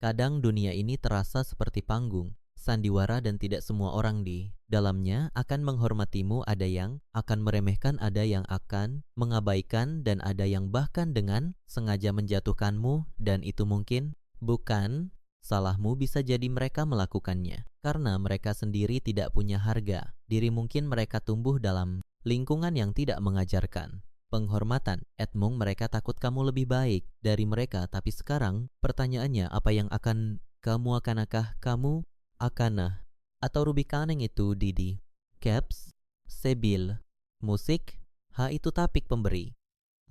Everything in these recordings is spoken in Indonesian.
Kadang dunia ini terasa seperti panggung, sandiwara dan tidak semua orang di dalamnya akan menghormatimu, ada yang akan meremehkan, ada yang akan mengabaikan, dan ada yang bahkan dengan sengaja menjatuhkanmu, dan itu mungkin bukan salahmu, bisa jadi mereka melakukannya karena mereka sendiri tidak punya harga diri. Mungkin mereka tumbuh dalam lingkungan yang tidak mengajarkan penghormatan. Edmund, mereka takut kamu lebih baik dari mereka. Tapi sekarang pertanyaannya, apa yang akan kamu akanakah kamu akanah atau Rubikaning itu Didi? Caps, Sebil, musik, itu topik pemberi.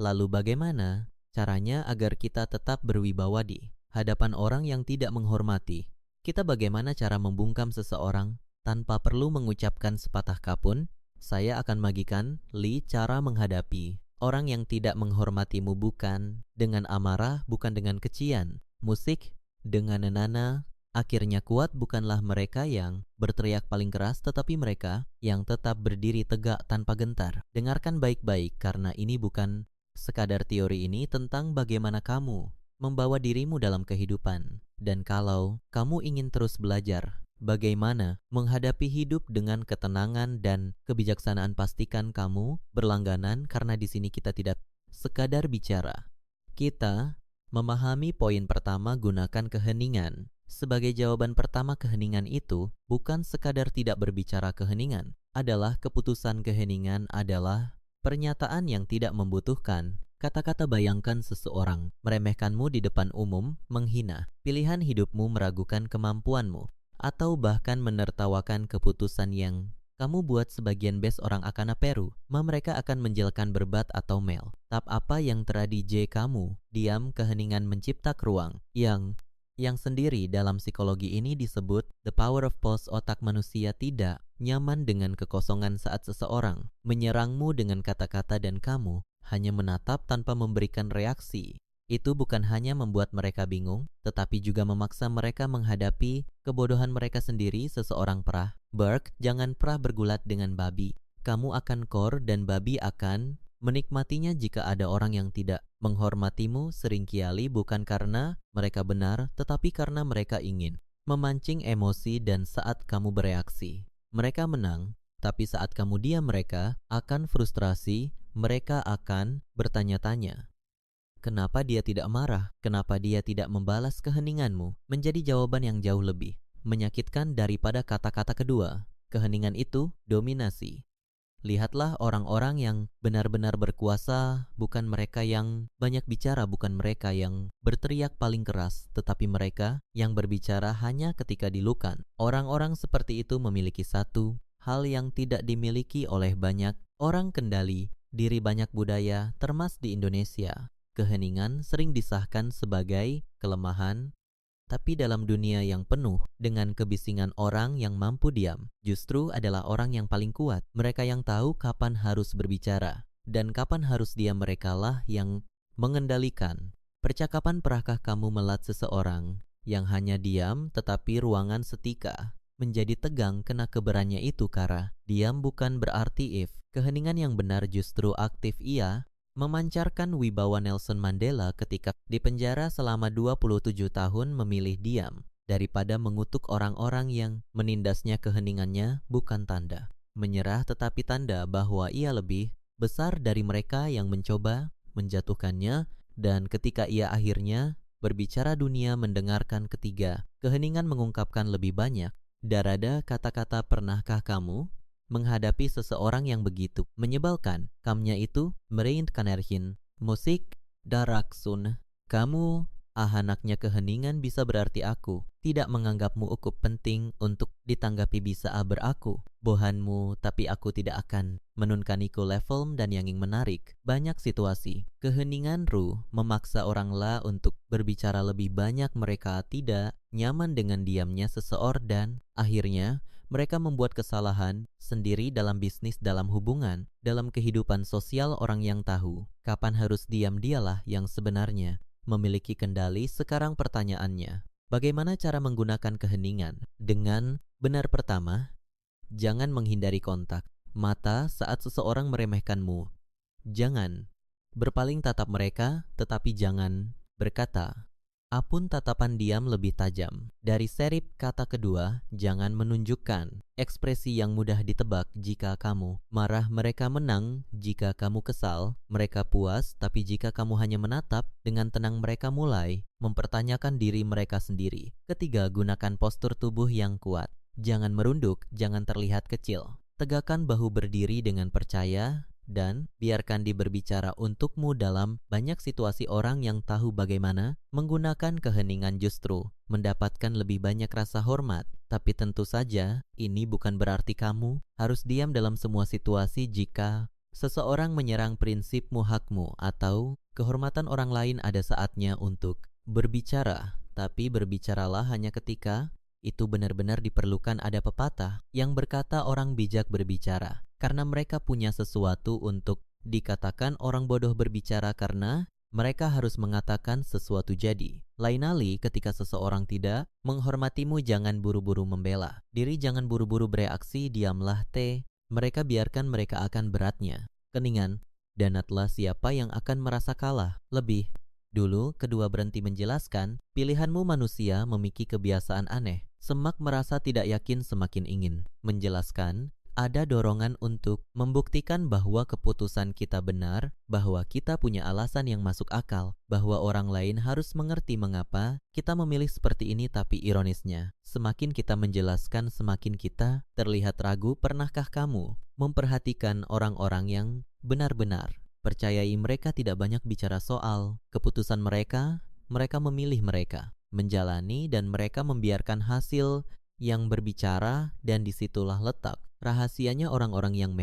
Lalu bagaimana caranya agar kita tetap berwibawa di hadapan orang yang tidak menghormati kita? Bagaimana cara membungkam seseorang tanpa perlu mengucapkan sepatah kapun? Saya akan bagikan cara menghadapi orang yang tidak menghormatimu, bukan dengan amarah, bukan dengan kecaman. Musik dengan nenana. Akhirnya kuat bukanlah mereka yang berteriak paling keras, tetapi mereka yang tetap berdiri tegak tanpa gentar. Dengarkan baik-baik, karena ini bukan sekadar teori, ini tentang bagaimana kamu membawa dirimu dalam kehidupan. Dan kalau kamu ingin terus belajar bagaimana menghadapi hidup dengan ketenangan dan kebijaksanaan, pastikan kamu berlangganan, karena di sini kita tidak sekadar bicara. Kita memahami poin pertama, gunakan keheningan. Sebagai jawaban pertama, keheningan itu bukan sekadar tidak berbicara. Keheningan adalah keputusan. Keheningan adalah pernyataan yang tidak membutuhkan kata-kata. Bayangkan seseorang meremehkanmu di depan umum, menghina pilihan hidupmu, meragukan kemampuanmu, atau bahkan menertawakan keputusan yang kamu buat. Sebagian best orang akan peru, mereka akan menjelkan berbat atau mel. Tap apa yang terjadi J kamu diam. Keheningan mencipta ruang yang sendiri. Dalam psikologi ini disebut the power of pause. Otak manusia tidak nyaman dengan kekosongan saat seseorang menyerangmu dengan kata-kata dan kamu hanya menatap tanpa memberikan reaksi. Itu bukan hanya membuat mereka bingung, tetapi juga memaksa mereka menghadapi kebodohan mereka sendiri. Seseorang perah Burke, jangan pernah bergulat dengan babi. Kamu akan kor dan babi akan menikmatinya. Jika ada orang yang tidak menghormatimu, seringkali bukan karena mereka benar, tetapi karena mereka ingin memancing emosi, dan saat kamu bereaksi, mereka menang. Tapi saat kamu diam, mereka akan frustrasi. Mereka akan bertanya-tanya, kenapa dia tidak marah? Kenapa dia tidak membalas? Keheninganmu menjadi jawaban yang jauh lebih menyakitkan daripada kata-kata kedua. Keheningan itu dominasi. Lihatlah orang-orang yang benar-benar berkuasa, bukan mereka yang banyak bicara, bukan mereka yang berteriak paling keras, tetapi mereka yang berbicara hanya ketika dilukan. Orang-orang seperti itu memiliki satu hal yang tidak dimiliki oleh banyak orang: kendali diri. Banyak budaya, termasuk di Indonesia, keheningan sering disahkan sebagai kelemahan. Tapi dalam dunia yang penuh dengan kebisingan, orang yang mampu diam justru adalah orang yang paling kuat. Mereka yang tahu kapan harus berbicara dan kapan harus diam. Merekalah yang mengendalikan percakapan. Pernahkah kamu melihat seseorang yang hanya diam, tetapi ruangan setika menjadi tegang kena keberannya itu? Karena diam bukan berarti if. Keheningan yang benar justru aktif. Ia memancarkan wibawa. Nelson Mandela ketika di penjara selama 27 tahun memilih diam daripada mengutuk orang-orang yang menindasnya. Keheningannya bukan tanda menyerah, tetapi tanda bahwa ia lebih besar dari mereka yang mencoba menjatuhkannya. Dan ketika ia akhirnya berbicara, dunia mendengarkan. Ketiga, keheningan mengungkapkan lebih banyak daripada kata-kata. Pernahkah kamu menghadapi seseorang yang begitu menyebalkan? Kamnya itu mereint kanerhin musik daraksun. Kamu anaknya. Keheningan bisa berarti aku tidak menganggapmu cukup penting untuk ditanggapi. Bisa beraku bohanmu, tapi aku tidak akan menunkaniku level dan yang ingin menarik banyak situasi. Keheningan memaksa orang la untuk berbicara lebih banyak. Mereka tidak nyaman dengan diamnya seseorang, dan akhirnya mereka membuat kesalahan sendiri dalam bisnis, dalam hubungan, dalam kehidupan sosial. Orang yang tahu kapan harus diam, dialah yang sebenarnya memiliki kendali. Sekarang pertanyaannya, bagaimana cara menggunakan keheningan dengan benar? Pertama, jangan menghindari kontak mata saat seseorang meremehkanmu. Jangan berpaling tatap mereka, tetapi jangan berkata Apun tatapan diam lebih tajam. Dari serip kata kedua, jangan menunjukkan. Ekspresi yang mudah ditebak jika kamu marah, mereka menang. Jika kamu kesal, mereka puas. Tapi jika kamu hanya menatap, dengan tenang mereka mulai mempertanyakan diri mereka sendiri. Ketiga, gunakan postur tubuh yang kuat. Jangan merunduk, jangan terlihat kecil. Tegakkan bahu berdiri dengan percaya dan biarkan dia berbicara untukmu. Dalam banyak situasi orang yang tahu bagaimana menggunakan keheningan justru mendapatkan lebih banyak rasa hormat. Tapi tentu saja ini bukan berarti kamu harus diam dalam semua situasi. Jika seseorang menyerang prinsipmu, hakmu, atau kehormatan orang lain, ada saatnya untuk berbicara. Tapi berbicaralah hanya ketika itu benar-benar diperlukan. Ada pepatah yang berkata orang bijak berbicara karena mereka punya sesuatu untuk dikatakan. Orang bodoh berbicara karena mereka harus mengatakan sesuatu. Jadi, lain hali ketika seseorang tidak menghormatimu, jangan buru-buru membela diri, jangan buru-buru bereaksi, diamlah. Mereka biarkan, mereka akan beratnya keningan, danatlah siapa yang akan merasa kalah lebih dulu. Kedua, berhenti menjelaskan pilihanmu. Manusia memiliki kebiasaan aneh. Semak merasa tidak yakin, semakin ingin menjelaskan. Ada dorongan untuk membuktikan bahwa keputusan kita benar, bahwa kita punya alasan yang masuk akal, bahwa orang lain harus mengerti mengapa kita memilih seperti ini. Tapi ironisnya, semakin kita menjelaskan, semakin kita terlihat ragu. Pernahkah kamu memperhatikan orang-orang yang benar-benar percayai mereka tidak banyak bicara soal keputusan mereka? Mereka memilih, mereka menjalani, dan mereka membiarkan hasil yang berbicara. Dan disitulah letak rahasianya orang-orang yang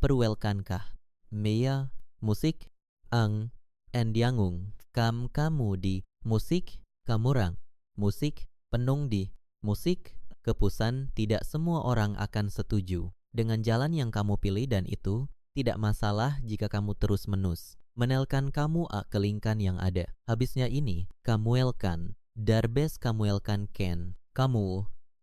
perwelkankah Mea musik ang endiangung kamu di musik kamurang musik penung di musik kepusan. Tidak semua orang akan setuju dengan jalan yang kamu pilih, dan itu tidak masalah jika kamu terus-menerus menelkan kamu kelingkan yang ada. Habisnya ini kamuelkan darbes kamuelkan ken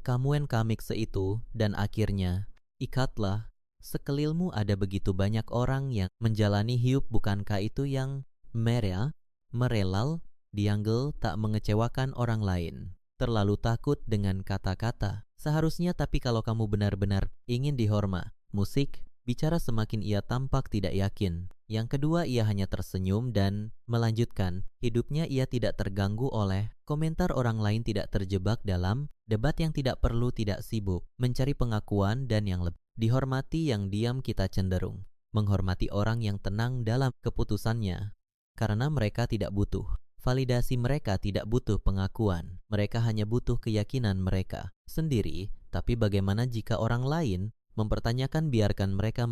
kamuen kamik seitu, dan akhirnya ikatlah sekelilmu. Ada begitu banyak orang yang menjalani hidup. Bukankah itu yang merelal dianggel tak mengecewakan orang lain, terlalu takut dengan kata-kata seharusnya. Tapi kalau kamu benar-benar ingin dihormat, musik bicara, semakin ia tampak tidak yakin. Yang kedua, ia hanya tersenyum dan melanjutkan hidupnya. Ia tidak terganggu oleh komentar orang lain, tidak terjebak dalam debat yang tidak perlu, tidak sibuk mencari pengakuan dan yang lebih dihormati. Yang diam, kita cenderung menghormati orang yang tenang dalam keputusannya karena mereka tidak butuh validasi, mereka tidak butuh pengakuan, mereka hanya butuh keyakinan mereka sendiri. Tapi bagaimana jika orang lain mempertanyakan? Biarkan mereka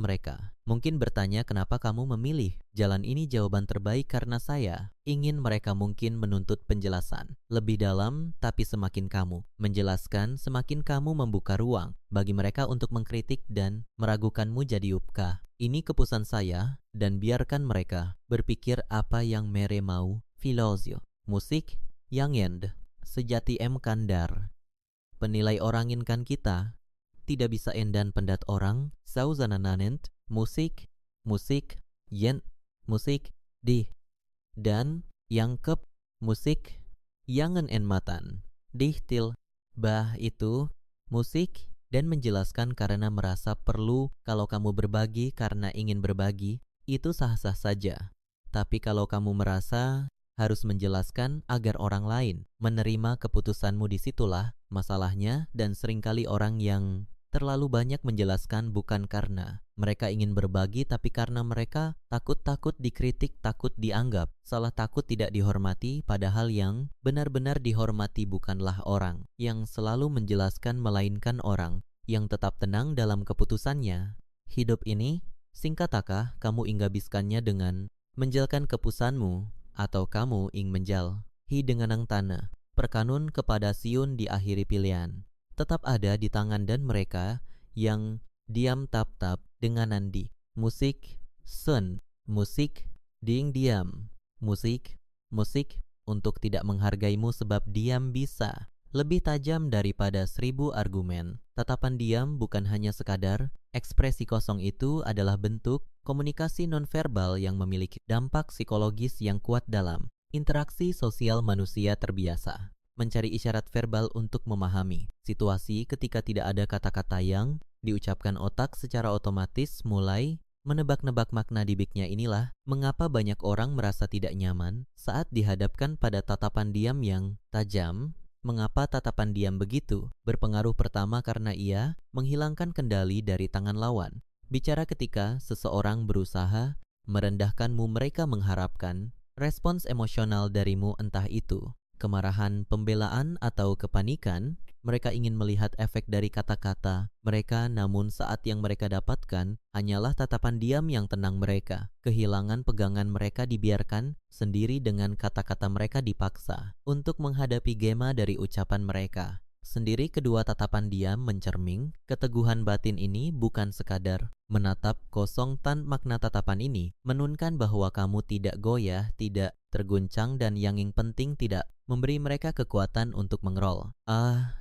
mungkin bertanya, kenapa kamu memilih jalan ini? Jawaban terbaik, karena saya ingin. Mereka mungkin menuntut penjelasan lebih dalam, tapi semakin kamu menjelaskan, semakin kamu membuka ruang bagi mereka untuk mengkritik dan meragukanmu. Jadi upkah ini keputusan saya, dan biarkan mereka berpikir apa yang mere mau. Filosio musik yang end sejati kandar penilai orang inkan kita tidak bisa endan pendat orang sauzanananent musik yen musik di dan yang kep musik yangen enmatan dihtil bah itu musik. Dan menjelaskan karena merasa perlu. Kalau kamu berbagi karena ingin berbagi, itu sah-sah saja. Tapi kalau kamu merasa harus menjelaskan agar orang lain menerima keputusanmu, disitulah masalahnya. Dan seringkali orang yang terlalu banyak menjelaskan bukan karena mereka ingin berbagi, tapi karena mereka takut dikritik, takut dianggap salah, takut tidak dihormati. Padahal yang benar-benar dihormati bukanlah orang yang selalu menjelaskan, melainkan orang yang tetap tenang dalam keputusannya. Hidup ini singkatakah kamu inggabiskannya dengan menjalkan keputusanmu, atau kamu ing menjal hi dengan ang tanah perkanun kepada siun diakhiri pilihan tetap ada di tangan. Dan mereka yang diam tap-tap dengan nandi musik sun musik ding diam musik untuk tidak menghargaimu, sebab diam bisa lebih tajam daripada 1000 argumen. Tatapan diam bukan hanya sekadar ekspresi kosong, itu adalah bentuk komunikasi nonverbal yang memiliki dampak psikologis yang kuat dalam Interaksi sosial manusia terbiasa mencari isyarat verbal untuk memahami situasi ketika tidak ada kata-kata yang diucapkan. Otak secara otomatis mulai menebak-nebak makna di bibirnya. Inilah mengapa banyak orang merasa tidak nyaman saat dihadapkan pada tatapan diam yang tajam. Mengapa tatapan diam begitu berpengaruh? Pertama, karena ia menghilangkan kendali dari tangan lawan. Bicara ketika seseorang berusaha merendahkanmu, mereka mengharapkan respons emosional darimu, entah itu kemarahan, pembelaan, atau kepanikan. Mereka ingin melihat efek dari kata-kata mereka, namun saat yang mereka dapatkan hanyalah tatapan diam yang tenang. Mereka kehilangan pegangan, mereka dibiarkan sendiri dengan kata-kata mereka, dipaksa untuk menghadapi gema dari ucapan mereka sendiri. Kedua tatapan diam mencerming keteguhan batin. Ini bukan sekadar menatap kosong tan makna. Tatapan ini menunjukkan bahwa kamu tidak goyah, tidak terguncang, dan yang penting tidak memberi mereka kekuatan untuk mengerol.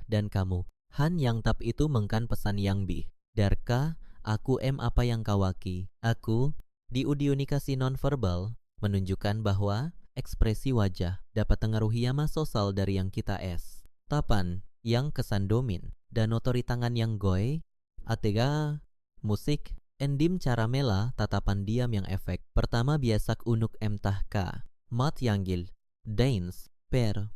Dan kamu Han yang tap itu mengkan pesan yang bi Darka, aku apa yang kawaki. Aku di unikasi nonverbal menunjukkan bahwa ekspresi wajah dapat mengaruhi yama sosial dari yang kita tapan yang kesan domin dan otori tangan yang goy, atega, musik, endim cara mela tatapan diam yang efek. Pertama, biasak unuk emtahka, mat yanggil, dains, per,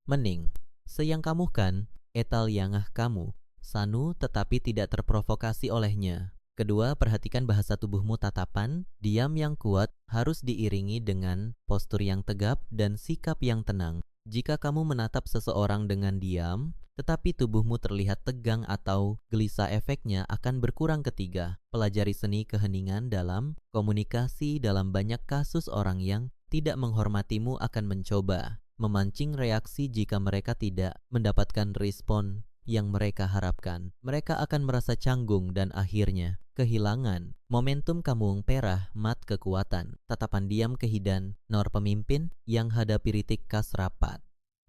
mening, seyang kamu kan, etal yangah kamu, sanu tetapi tidak terprovokasi olehnya. Kedua, perhatikan bahasa tubuhmu. Tatapan diam yang kuat harus diiringi dengan postur yang tegap dan sikap yang tenang. Jika kamu menatap seseorang dengan diam, tetapi tubuhmu terlihat tegang atau gelisah, efeknya akan berkurang. Ketiga, pelajari seni keheningan dalam komunikasi. Dalam banyak kasus, orang yang tidak menghormatimu akan mencoba memancing reaksi. Jika mereka tidak mendapatkan respon yang mereka harapkan, mereka akan merasa canggung dan akhirnya kehilangan momentum. Kamu perah mat kekuatan. Tatapan diam kehidan nor pemimpin yang hadapi ritik kas rapat,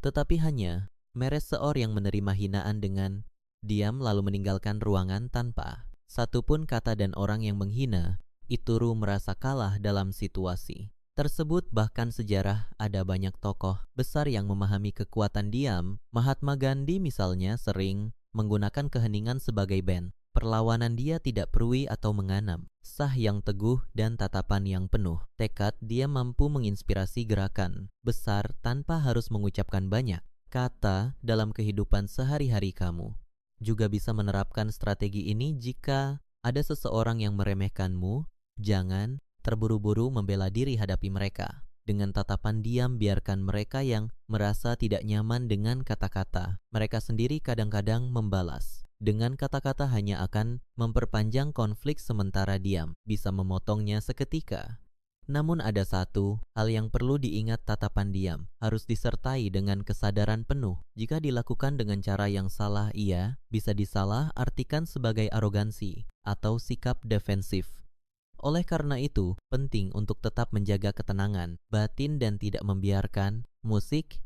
tetapi hanya meres seor yang menerima hinaan dengan diam lalu meninggalkan ruangan tanpa satupun kata. Dan orang yang menghina itu merasa kalah dalam situasi tersebut. Bahkan sejarah ada banyak tokoh besar yang memahami kekuatan diam. Mahatma Gandhi misalnya sering menggunakan keheningan sebagai band perlawanan. Dia tidak perui atau menganam sah yang teguh dan tatapan yang penuh tekad. Dia mampu menginspirasi gerakan besar tanpa harus mengucapkan banyak kata. Dalam kehidupan sehari-hari kamu juga bisa menerapkan strategi ini. Jika ada seseorang yang meremehkanmu, jangan terburu-buru membela diri. Hadapi mereka dengan tatapan diam. Biarkan mereka yang merasa tidak nyaman dengan kata-kata mereka sendiri kadang-kadang membalas dengan kata-kata hanya akan memperpanjang konflik. Sementara diam bisa memotongnya seketika. Namun ada satu hal yang perlu diingat, tatapan diam harus disertai dengan kesadaran penuh. Jika dilakukan dengan cara yang salah, ia bisa disalah artikan sebagai arogansi atau sikap defensif. Oleh karena itu, penting untuk tetap menjaga ketenangan batin dan tidak membiarkan musik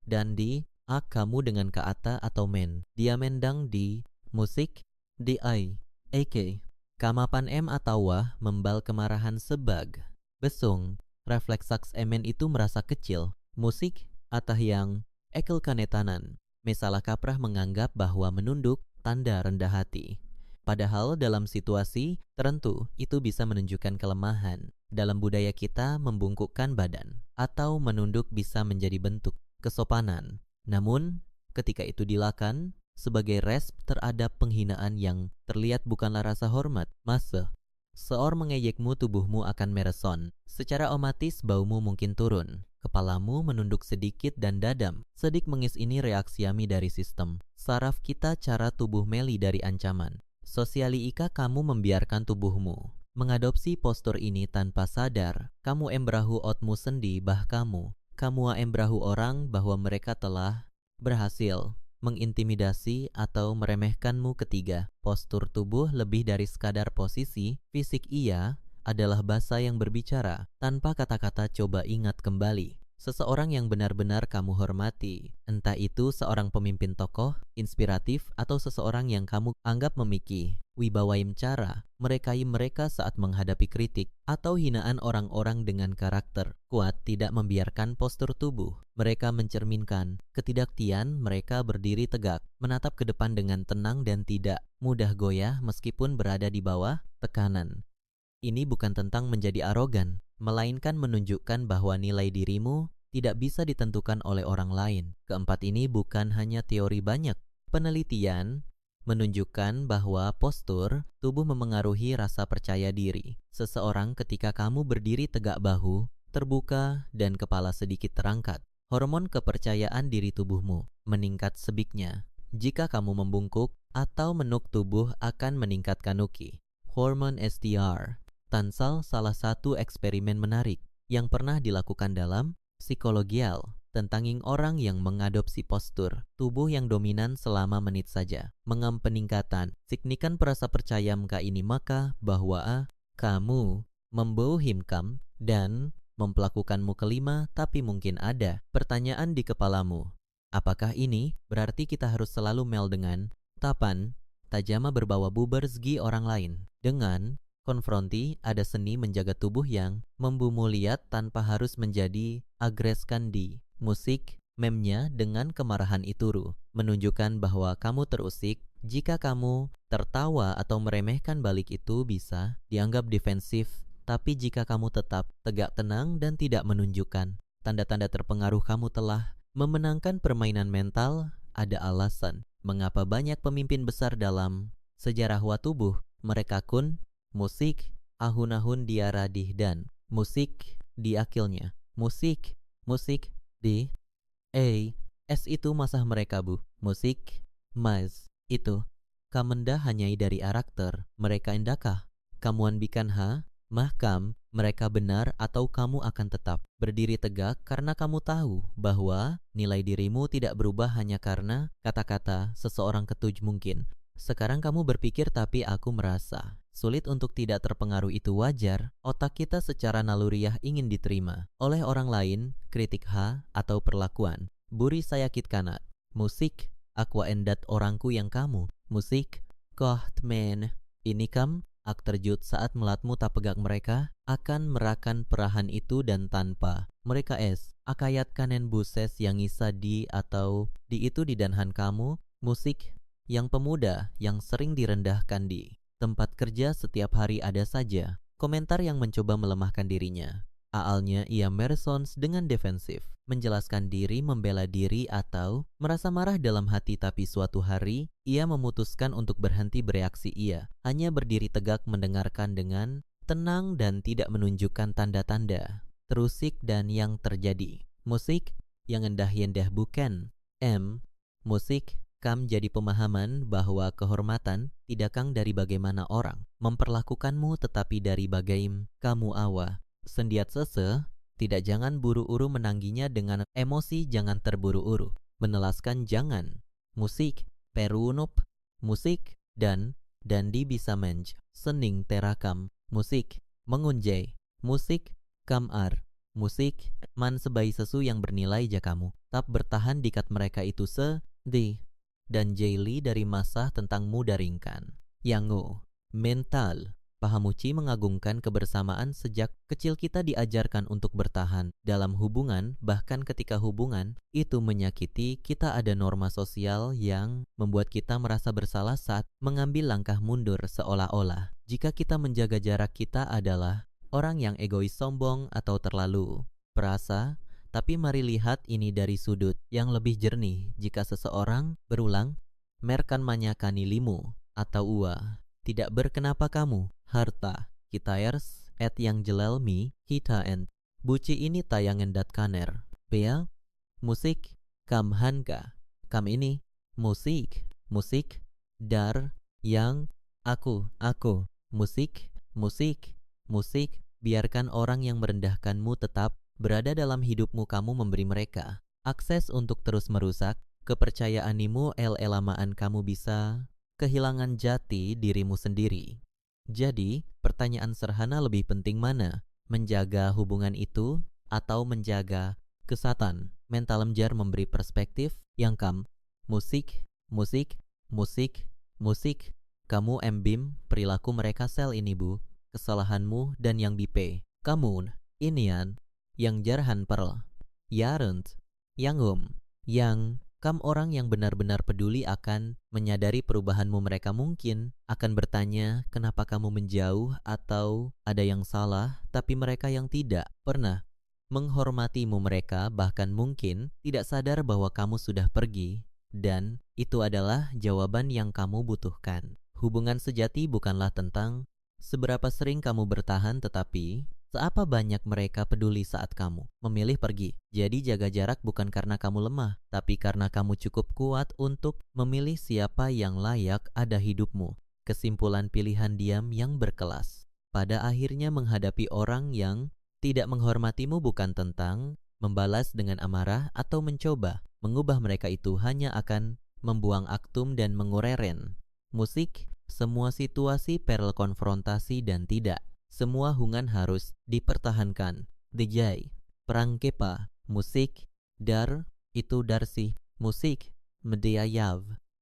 dan di kamu dengan kaata atau men. Dia mendang di musik di ai, ak. Kamapan atau membal kemarahan sebag. Besung, refleksaks emen itu merasa kecil. Musik atah yang ekel kanetanan. Mesalah kaprah menganggap bahwa menunduk tanda rendah hati. Padahal dalam situasi tertentu itu bisa menunjukkan kelemahan. Dalam budaya kita, membungkukkan badan atau menunduk bisa menjadi bentuk kesopanan. Namun, ketika itu dilakukan sebagai respon terhadap penghinaan yang terlihat bukanlah rasa hormat, masa seor mengejekmu, tubuhmu akan mereson. Secara otomatis baumu mungkin turun, kepalamu menunduk sedikit dan dadam. Sedik mengis ini reaksi yami dari sistem saraf kita, cara tubuh meli dari ancaman. Sosiali ika kamu membiarkan tubuhmu mengadopsi postur ini tanpa sadar. Kamu embrahu otmu sendi bah kamu embrahu orang bahwa mereka telah berhasil mengintimidasi atau meremehkanmu. Ketiga, postur tubuh lebih dari sekadar posisi fisik. Ia adalah bahasa yang berbicara tanpa kata-kata. Coba ingat kembali Seseorang yang benar-benar kamu hormati, entah itu seorang pemimpin tokoh, inspiratif, atau seseorang yang kamu anggap memiliki wibawaim cara, merekai mereka saat menghadapi kritik, atau hinaan orang-orang dengan karakter kuat tidak membiarkan postur tubuh. Mereka mencerminkan ketidaktian mereka berdiri tegak, menatap ke depan dengan tenang dan tidak mudah goyah meskipun berada di bawah tekanan. Ini bukan tentang menjadi arogan, melainkan menunjukkan bahwa nilai dirimu tidak bisa ditentukan oleh orang lain. Keempat ini bukan hanya teori banyak. Penelitian menunjukkan bahwa postur tubuh memengaruhi rasa percaya diri. Seseorang ketika kamu berdiri tegak bahu, terbuka, dan kepala sedikit terangkat, hormon kepercayaan diri tubuhmu meningkat sebiknya. Jika kamu membungkuk atau menuk, tubuh akan meningkatkan nuki, hormon STR. Tansal salah satu eksperimen menarik yang pernah dilakukan dalam psikologial tentang orang yang mengadopsi postur tubuh yang dominan selama menit saja. Mengam peningkatan signifikan perasa percaya maka ini maka bahwa kamu membawa himkam dan mempelakukanmu kelima, tapi mungkin ada pertanyaan di kepalamu. Apakah ini berarti kita harus selalu mel dengan tapan tajama berbawa buber segi orang lain? Dengan konfronti, ada seni menjaga tubuh yang membumu lihat tanpa harus menjadi agreskan di musik. Memnya dengan kemarahan itu menunjukkan bahwa kamu terusik. Jika kamu tertawa atau meremehkan balik itu bisa dianggap defensif, tapi jika kamu tetap tegak tenang dan tidak menunjukkan tanda-tanda terpengaruh kamu telah memenangkan permainan mental. Ada alasan mengapa banyak pemimpin besar dalam sejarah tubuh mereka kun musik ahun-ahun diaradih dan musik di akilnya. Musik di s itu masah mereka bu. Musik mas itu kamenda hanyai dari arakter mereka indakah kamuan bikan mahkam mereka benar atau kamu akan tetap berdiri tegak karena kamu tahu bahwa nilai dirimu tidak berubah hanya karena kata-kata seseorang ketujuh mungkin. Sekarang kamu berpikir tapi aku merasa sulit untuk tidak terpengaruh. Itu wajar. Otak kita secara naluriah ingin diterima oleh orang lain, kritik atau perlakuan. Buri sayakit kanat. Musik, aqua endat orangku yang kamu. Musik, kohtmen. Ini kam, ak terjut saat melatmu tak pegak mereka, akan merakan perahan itu dan tanpa. Mereka akayat kanen buses yang isa di atau di itu di danhan kamu. Musik, yang pemuda yang sering direndahkan di tempat kerja setiap hari ada saja komentar yang mencoba melemahkan dirinya. Aalnya ia merespons dengan defensif, menjelaskan diri, membela diri atau merasa marah dalam hati, tapi suatu hari ia memutuskan untuk berhenti bereaksi. Ia hanya berdiri tegak mendengarkan dengan tenang dan tidak menunjukkan tanda-tanda terusik dan yang terjadi. Musik yang endah-endah bukan musik kam jadi pemahaman bahwa kehormatan tidak kang dari bagaimana orang memperlakukanmu, tetapi dari bagaim kamu awa. Sendiat sese, tidak jangan buru-uru menangginya dengan emosi, jangan terburu-uru. Menelaskan jangan. Musik, perunup, musik, dan dandi bisa menj. Sening terakam, musik, mengunjai, musik, kamar, musik, man sebai sesu yang bernilai jakamu. Tap bertahan dikat mereka itu di dan Jaili dari masa tentang mudaringkan. Yango, mental, Pahamuci mengagungkan kebersamaan. Sejak kecil kita diajarkan untuk bertahan dalam hubungan, bahkan ketika hubungan itu menyakiti kita. Ada norma sosial yang membuat kita merasa bersalah saat mengambil langkah mundur, seolah-olah jika kita menjaga jarak kita adalah orang yang egois, sombong, atau terlalu perasa. Tapi mari lihat ini dari sudut yang lebih jernih. Jika seseorang berulang merkan manyakani limu atau ua tidak berkenapa kamu harta kitayers et yang jelalmi hita and buci ini tayangan dat kaner bea musik kam hanka kam ini musik dar yang aku musik biarkan orang yang merendahkanmu tetap berada dalam hidupmu. Kamu memberi mereka akses untuk terus merusak kepercayaanmu. Lamaan kamu bisa kehilangan jati dirimu sendiri. Jadi, pertanyaan sederhana, lebih penting mana? Menjaga hubungan itu atau menjaga Kesatan, mental jar memberi perspektif yang musik, musik, musik, musik. Kamu embim perilaku mereka sel ini bu, kesalahanmu dan yang bipe. Kamu, inian, yang jarhan perl, yarent, yang yang orang yang benar-benar peduli akan menyadari perubahanmu. Mereka mungkin akan bertanya kenapa kamu menjauh atau ada yang salah, tapi mereka yang tidak pernah menghormatimu. Mereka bahkan mungkin tidak sadar bahwa kamu sudah pergi, dan itu adalah jawaban yang kamu butuhkan. Hubungan sejati bukanlah tentang seberapa sering kamu bertahan, tetapi seapa banyak mereka peduli saat kamu memilih pergi. Jadi jaga jarak bukan karena kamu lemah, tapi karena kamu cukup kuat untuk memilih siapa yang layak ada hidupmu. Kesimpulan pilihan diam yang berkelas. Pada akhirnya menghadapi orang yang tidak menghormatimu bukan tentang membalas dengan amarah atau mencoba mengubah mereka. Itu hanya akan membuang aktum dan mengureren. Musik, semua situasi perlu konfrontasi dan tidak semua hubungan harus dipertahankan. DJ, perang kepa, musik, dar, itu darsih, musik, media yav,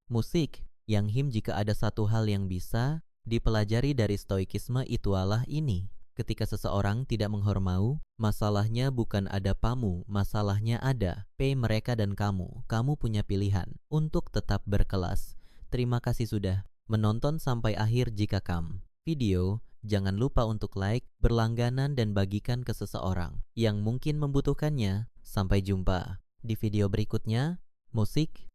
musik, yang him jika ada satu hal yang bisa dipelajari dari stoikisme itulah ini. Ketika seseorang tidak menghormau, masalahnya bukan ada pamu, masalahnya ada p mereka dan kamu. Kamu punya pilihan untuk tetap berkelas. Terima kasih sudah menonton sampai akhir. Jika kamu video, jangan lupa untuk like, berlangganan, dan bagikan ke seseorang yang mungkin membutuhkannya. Sampai jumpa di video berikutnya. Musik